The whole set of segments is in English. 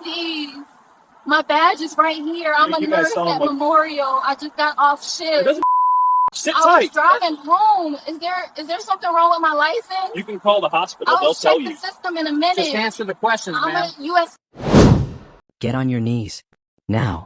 Please. My badge is right here. I'm a nurse at Memorial. I just got off shift. Sit I was tight. driving home. Is there something wrong with my license? You can call the hospital. They'll tell you. I'll check the system in a minute. Just answer the questions, I'm man. a US. Get on your knees. Now.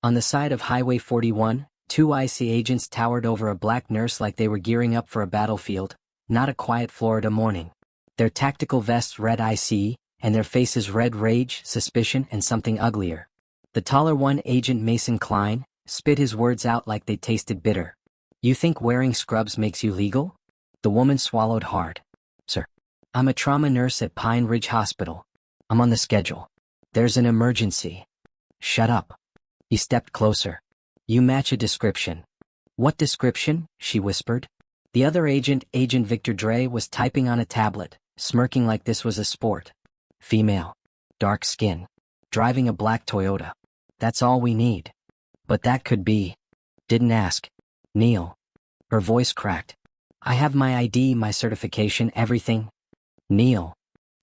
On the side of Highway 41, two IC agents towered over a black nurse like they were gearing up for a battlefield, not a quiet Florida morning. Their tactical vests read IC, and their faces read rage, suspicion, and something uglier. The taller one, Agent Mason Klein, spit his words out like they tasted bitter. You think wearing scrubs makes you legal? The woman swallowed hard. Sir. I'm a trauma nurse at Pine Ridge Hospital. I'm on the schedule. There's an emergency. Shut up. He stepped closer. You match a description. What description? She whispered. The other agent, Agent Victor Dre, was typing on a tablet, smirking like this was a sport. Female. Dark skin. Driving a black Toyota. That's all we need. But that could be. Didn't ask. Neil. Her voice cracked. I have my ID, my certification, everything. Neil.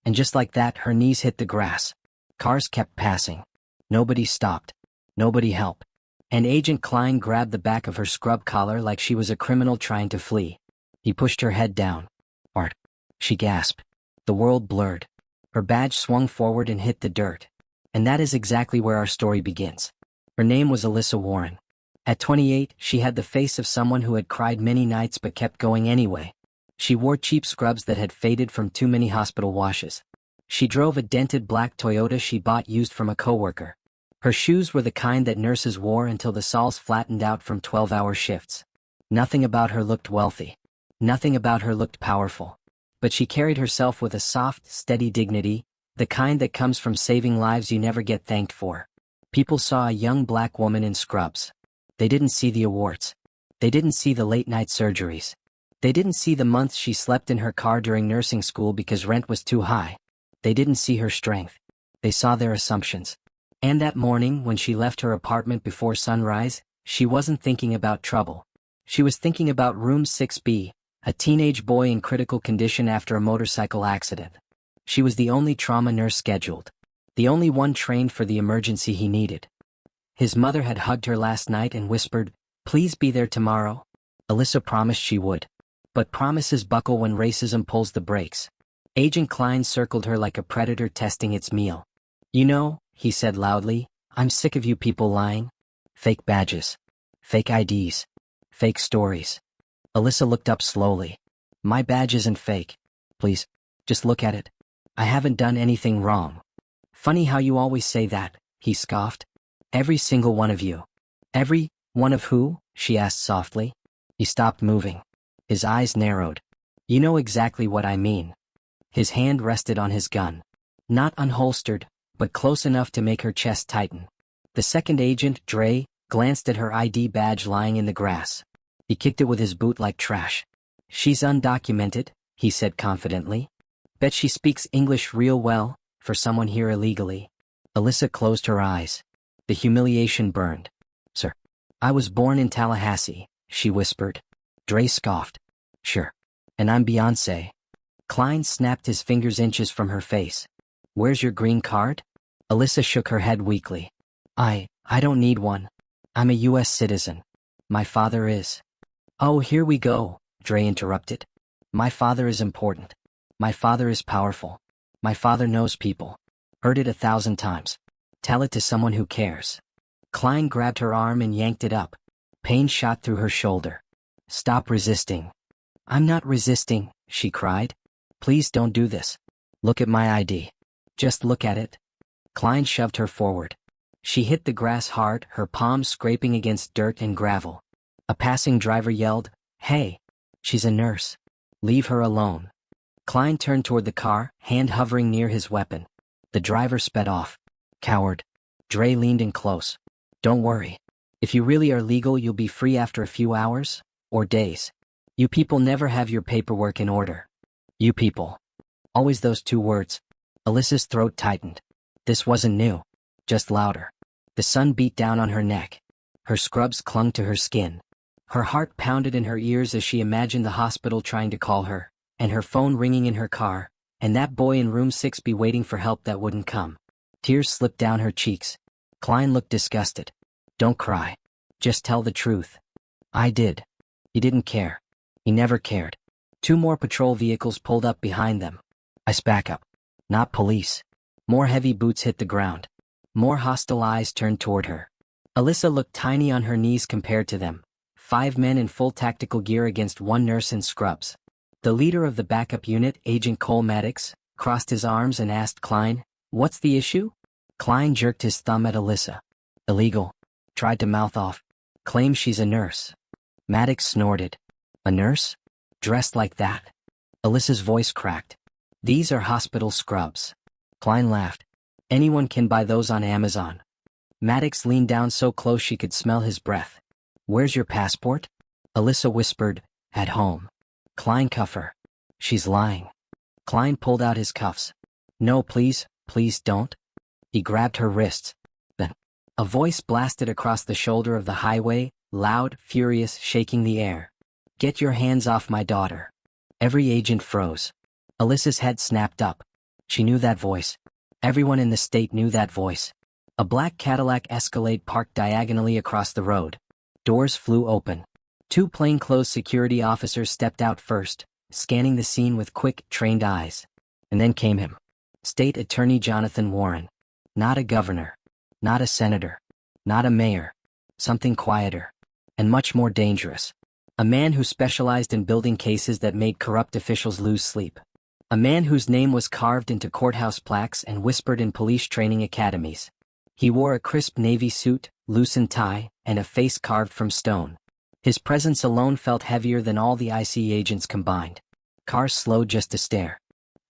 And just like that, her knees hit the grass. Cars kept passing. Nobody stopped. Nobody helped. And Agent Klein grabbed the back of her scrub collar like she was a criminal trying to flee. He pushed her head down. Art. She gasped. The world blurred. Her badge swung forward and hit the dirt. And that is exactly where our story begins. Her name was Alyssa Warren. At 28, she had the face of someone who had cried many nights but kept going anyway. She wore cheap scrubs that had faded from too many hospital washes. She drove a dented black Toyota she bought used from a coworker. Her shoes were the kind that nurses wore until the soles flattened out from 12-hour shifts. Nothing about her looked wealthy. Nothing about her looked powerful. But she carried herself with a soft, steady dignity, the kind that comes from saving lives you never get thanked for. People saw a young black woman in scrubs. They didn't see the awards. They didn't see the late-night surgeries. They didn't see the months she slept in her car during nursing school because rent was too high. They didn't see her strength. They saw their assumptions. And that morning, when she left her apartment before sunrise, she wasn't thinking about trouble. She was thinking about Room 6B, a teenage boy in critical condition after a motorcycle accident. She was the only trauma nurse scheduled. The only one trained for the emergency he needed. His mother had hugged her last night and whispered, "Please be there tomorrow." Alyssa promised she would. But promises buckle when racism pulls the brakes. Agent Klein circled her like a predator testing its meal. You know, he said loudly, I'm sick of you people lying. Fake badges. Fake IDs. Fake stories. Alyssa looked up slowly. My badge isn't fake. Please, just look at it. I haven't done anything wrong. Funny how you always say that, he scoffed. Every single one of you. Every one of who? She asked softly. He stopped moving. His eyes narrowed. You know exactly what I mean. His hand rested on his gun. Not unholstered, but close enough to make her chest tighten. The second agent, Dre, glanced at her ID badge lying in the grass. He kicked it with his boot like trash. She's undocumented, he said confidently. Bet she speaks English real well, for someone here illegally. Alyssa closed her eyes. The humiliation burned. Sir. I was born in Tallahassee, she whispered. Dre scoffed. Sure. And I'm Beyoncé. Klein snapped his fingers inches from her face. Where's your green card? Alyssa shook her head weakly. I don't need one. I'm a U.S. citizen. My father is. Oh, here we go, Dre interrupted. My father is important. My father is powerful. My father knows people. Heard it 1,000 times. Tell it to someone who cares. Klein grabbed her arm and yanked it up. Pain shot through her shoulder. Stop resisting. I'm not resisting, she cried. Please don't do this. Look at my ID. Just look at it. Klein shoved her forward. She hit the grass hard, her palms scraping against dirt and gravel. A passing driver yelled, Hey! She's a nurse. Leave her alone. Klein turned toward the car, hand hovering near his weapon. The driver sped off. Coward. Dre leaned in close. Don't worry. If you really are legal, you'll be free after a few hours, or days. You people never have your paperwork in order. You people. Always those two words. Alyssa's throat tightened. This wasn't new. Just louder. The sun beat down on her neck. Her scrubs clung to her skin. Her heart pounded in her ears as she imagined the hospital trying to call her, and her phone ringing in her car, and that boy in room 6B waiting for help that wouldn't come. Tears slipped down her cheeks. Klein looked disgusted. Don't cry. Just tell the truth. I did. He didn't care. He never cared. 2 more patrol vehicles pulled up behind them. I spat up. Not police. More heavy boots hit the ground. More hostile eyes turned toward her. Alyssa looked tiny on her knees compared to them. 5 men in full tactical gear against 1 nurse in scrubs. The leader of the backup unit, Agent Cole Maddox, crossed his arms and asked Klein, "What's the issue?" Klein jerked his thumb at Alyssa. Illegal. Tried to mouth off. Claims she's a nurse. Maddox snorted. A nurse? Dressed like that? Alyssa's voice cracked. These are hospital scrubs. Klein laughed. Anyone can buy those on Amazon. Maddox leaned down so close she could smell his breath. Where's your passport? Alyssa whispered, at home. Klein cuff her. She's lying. Klein pulled out his cuffs. No, please don't. He grabbed her wrists. Then, a voice blasted across the shoulder of the highway, loud, furious, shaking the air. Get your hands off my daughter. Every agent froze. Alyssa's head snapped up. She knew that voice. Everyone in the state knew that voice. A black Cadillac Escalade parked diagonally across the road. Doors flew open. 2 plainclothes security officers stepped out first, scanning the scene with quick, trained eyes. And then came him. State Attorney Jonathan Warren. Not a governor. Not a senator. Not a mayor. Something quieter. And much more dangerous. A man who specialized in building cases that made corrupt officials lose sleep. A man whose name was carved into courthouse plaques and whispered in police training academies. He wore a crisp navy suit, loosened tie, and a face carved from stone. His presence alone felt heavier than all the IC agents combined. Cars slowed just to stare.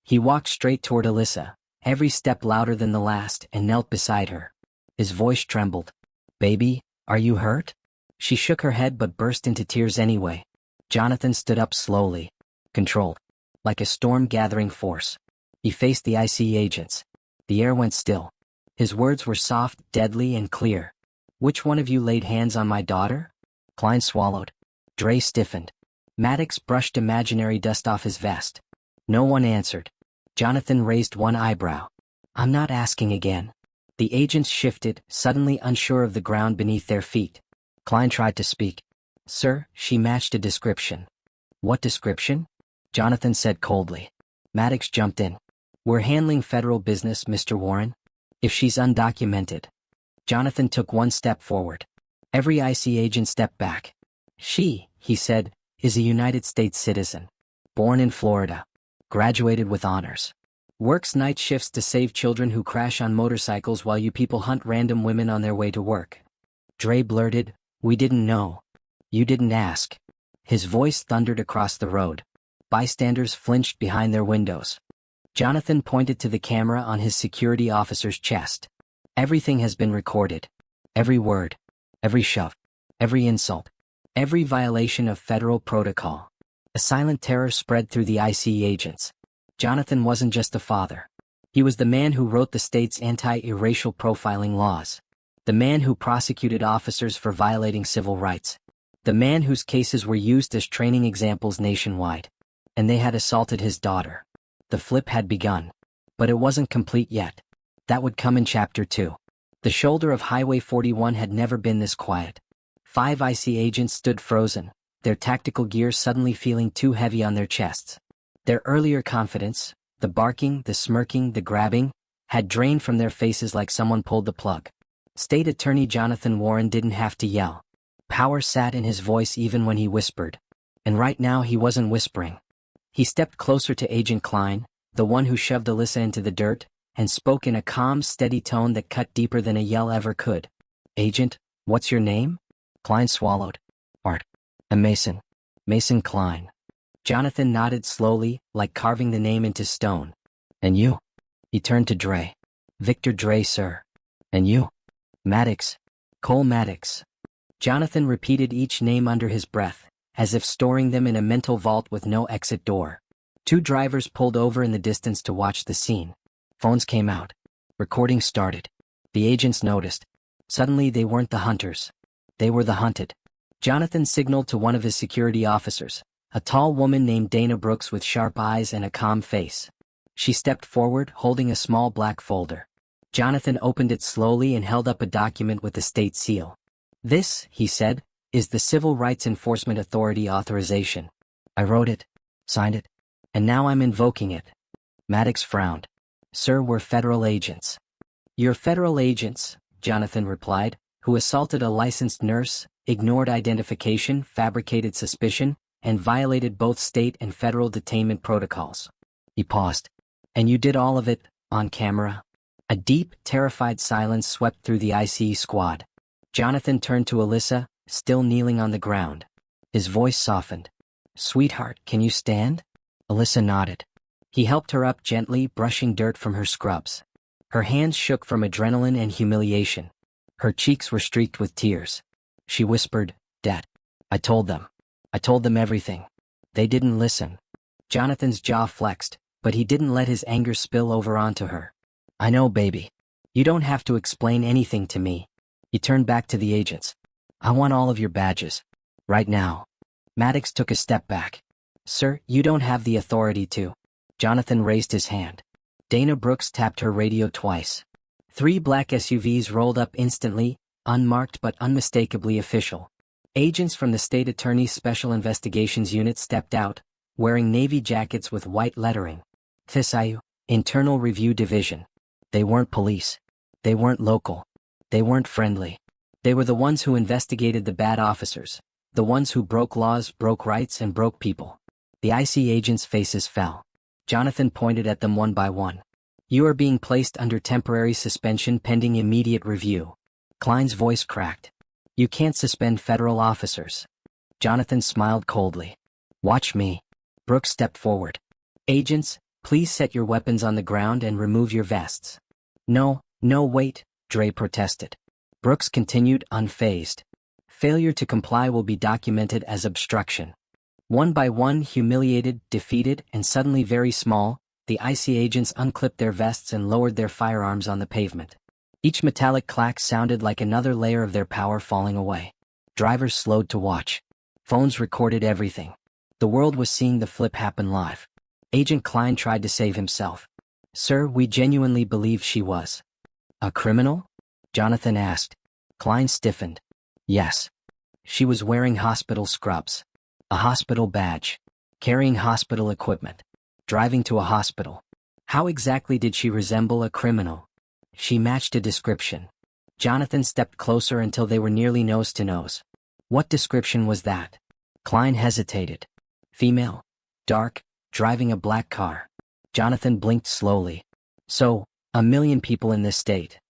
He walked straight toward Alyssa, every step louder than the last, and knelt beside her. His voice trembled. Baby, are you hurt? She shook her head but burst into tears anyway. Jonathan stood up slowly, controlled, like a storm gathering force. He faced the IC agents. The air went still. His words were soft, deadly, and clear. Which one of you laid hands on my daughter? Klein swallowed. Dre stiffened. Maddox brushed imaginary dust off his vest. No one answered. Jonathan raised one eyebrow. I'm not asking again. The agents shifted, suddenly unsure of the ground beneath their feet. Klein tried to speak. Sir, she matched a description. What description? Jonathan said coldly. Maddox jumped in. We're handling federal business, Mr. Warren. If she's undocumented. Jonathan took 1 step forward. Every IC agent stepped back. She, he said, is a United States citizen. Born in Florida. Graduated with honors. Works night shifts to save children who crash on motorcycles while you people hunt random women on their way to work. Dre blurted, We didn't know. You didn't ask. His voice thundered across the road. Bystanders flinched behind their windows. Jonathan pointed to the camera on his security officer's chest. Everything has been recorded. Every word. Every shove. Every insult. Every violation of federal protocol. A silent terror spread through the IC agents. Jonathan wasn't just a father. He was the man who wrote the state's anti-racial profiling laws. The man who prosecuted officers for violating civil rights. The man whose cases were used as training examples nationwide. And they had assaulted his daughter. The flip had begun. But it wasn't complete yet. That would come in Chapter 2. The shoulder of Highway 41 had never been this quiet. 5 IC agents stood frozen, their tactical gear suddenly feeling too heavy on their chests. Their earlier confidence, the barking, the smirking, the grabbing, had drained from their faces like someone pulled the plug. State Attorney Jonathan Warren didn't have to yell. Power sat in his voice even when he whispered. And right now he wasn't whispering. He stepped closer to Agent Klein, the one who shoved Alyssa into the dirt, and spoke in a calm, steady tone that cut deeper than a yell ever could. Agent, what's your name? Klein swallowed. Art. I'm Mason. Mason Klein. Jonathan nodded slowly, like carving the name into stone. And you? He turned to Dre. Victor Dre, sir. And you? Maddox. Cole Maddox. Jonathan repeated each name under his breath, as if storing them in a mental vault with no exit door. 2 drivers pulled over in the distance to watch the scene. Phones came out. Recording started. The agents noticed. Suddenly they weren't the hunters. They were the hunted. Jonathan signaled to one of his security officers, a tall woman named Dana Brooks with sharp eyes and a calm face. She stepped forward, holding a small black folder. Jonathan opened it slowly and held up a document with the state seal. "This," he said, "is the Civil Rights Enforcement Authority authorization. I wrote it, signed it, and now I'm invoking it." Maddox frowned. "Sir, we're federal agents." "You're federal agents," Jonathan replied, "who assaulted a licensed nurse, ignored identification, fabricated suspicion, and violated both state and federal detainment protocols." He paused. "And you did all of it, on camera?" A deep, terrified silence swept through the ICE squad. Jonathan turned to Alyssa, still kneeling on the ground. His voice softened. "Sweetheart, can you stand?" Alyssa nodded. He helped her up gently, brushing dirt from her scrubs. Her hands shook from adrenaline and humiliation. Her cheeks were streaked with tears. She whispered, "Dad, I told them. I told them everything. They didn't listen." Jonathan's jaw flexed, but he didn't let his anger spill over onto her. "I know, baby. You don't have to explain anything to me." He turned back to the agents. "I want all of your badges. Right now." Maddox took a step back. "Sir, you don't have the authority to." Jonathan raised his hand. Dana Brooks tapped her radio twice. 3 black SUVs rolled up instantly, unmarked but unmistakably official. Agents from the State Attorney's Special Investigations Unit stepped out, wearing navy jackets with white lettering. FISIU, Internal Review Division. They weren't police. They weren't local. They weren't friendly. They were the ones who investigated the bad officers, the ones who broke laws, broke rights, and broke people. The IC agents' faces fell. Jonathan pointed at them one by one. "You are being placed under temporary suspension pending immediate review." Klein's voice cracked. "You can't suspend federal officers." Jonathan smiled coldly. "Watch me." Brooks stepped forward. "Agents, please set your weapons on the ground and remove your vests." No, wait," Dre protested. Brooks continued, unfazed. "Failure to comply will be documented as obstruction." One by one, humiliated, defeated, and suddenly very small, the IC agents unclipped their vests and lowered their firearms on the pavement. Each metallic clack sounded like another layer of their power falling away. Drivers slowed to watch. Phones recorded everything. The world was seeing the flip happen live. Agent Klein tried to save himself. "Sir, we genuinely believe she was." "A criminal?" Jonathan asked. Klein stiffened. "Yes. She was wearing hospital scrubs. A hospital badge. Carrying hospital equipment. Driving to a hospital. How exactly did she resemble a criminal?" "She matched a description." Jonathan stepped closer until they were nearly nose to nose. "What description was that?" Klein hesitated. "Female. Dark. Driving a black car." Jonathan blinked slowly. "So, 1,000,000 people in this state."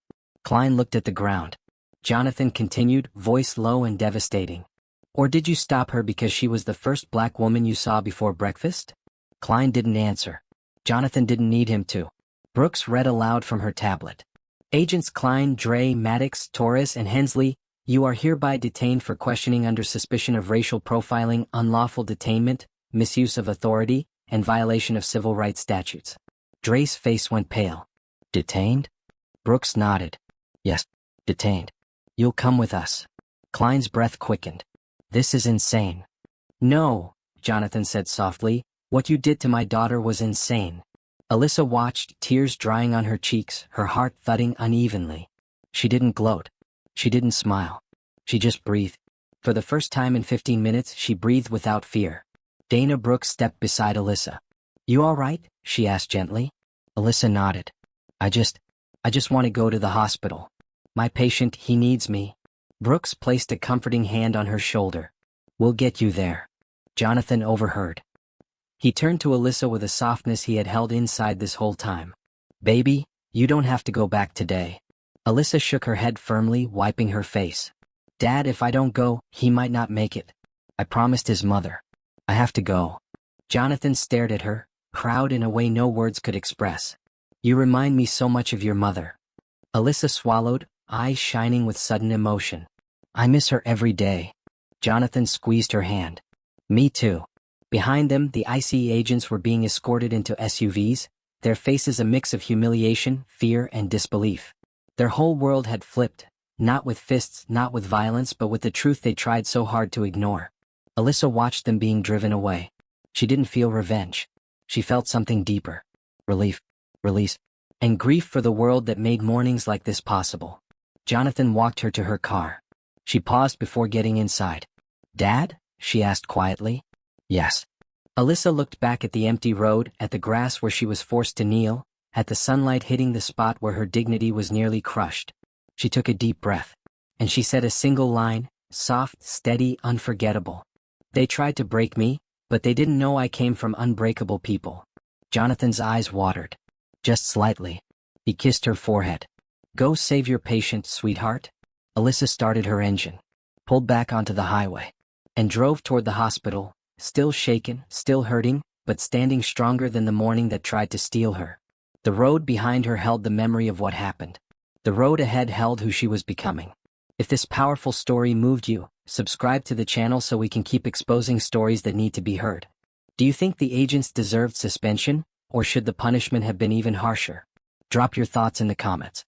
Klein looked at the ground. Jonathan continued, voice low and devastating. "Or did you stop her because she was the first black woman you saw before breakfast?" Klein didn't answer. Jonathan didn't need him to. Brooks read aloud from her tablet. "Agents Klein, Dre, Maddox, Torres, and Hensley, you are hereby detained for questioning under suspicion of racial profiling, unlawful detainment, misuse of authority, and violation of civil rights statutes." Dre's face went pale. "Detained?" Brooks nodded. "Yes, detained. You'll come with us." Klein's breath quickened. "This is insane." "No," Jonathan said softly, "what you did to my daughter was insane." Alyssa watched, tears drying on her cheeks, her heart thudding unevenly. She didn't gloat. She didn't smile. She just breathed. For the first time in 15 minutes, she breathed without fear. Dana Brooks stepped beside Alyssa. "You all right?" she asked gently. Alyssa nodded. I just want to go to the hospital. My patient, he needs me." Brooks placed a comforting hand on her shoulder. "We'll get you there." Jonathan overheard. He turned to Alyssa with a softness he had held inside this whole time. "Baby, you don't have to go back today." Alyssa shook her head firmly, wiping her face. "Dad, if I don't go, he might not make it. I promised his mother. I have to go." Jonathan stared at her, proud in a way no words could express. "You remind me so much of your mother." Alyssa swallowed, eyes shining with sudden emotion. "I miss her every day." Jonathan squeezed her hand. "Me too." Behind them, the IC agents were being escorted into SUVs, their faces a mix of humiliation, fear, and disbelief. Their whole world had flipped, not with fists, not with violence, but with the truth they tried so hard to ignore. Alyssa watched them being driven away. She didn't feel revenge. She felt something deeper. Relief. Release. and grief for the world that made mornings like this possible. Jonathan walked her to her car. She paused before getting inside. "Dad?" she asked quietly. "Yes." Alyssa looked back at the empty road, at the grass where she was forced to kneel, at the sunlight hitting the spot where her dignity was nearly crushed. She took a deep breath, and she said a single line, soft, steady, unforgettable. "They tried to break me, but they didn't know I came from unbreakable people." Jonathan's eyes watered. Just slightly. He kissed her forehead. "Go save your patient, sweetheart." Alyssa started her engine, pulled back onto the highway, and drove toward the hospital, still shaken, still hurting, but standing stronger than the morning that tried to steal her. The road behind her held the memory of what happened. The road ahead held who she was becoming. If this powerful story moved you, subscribe to the channel so we can keep exposing stories that need to be heard. Do you think the agents deserved suspension, or should the punishment have been even harsher? Drop your thoughts in the comments.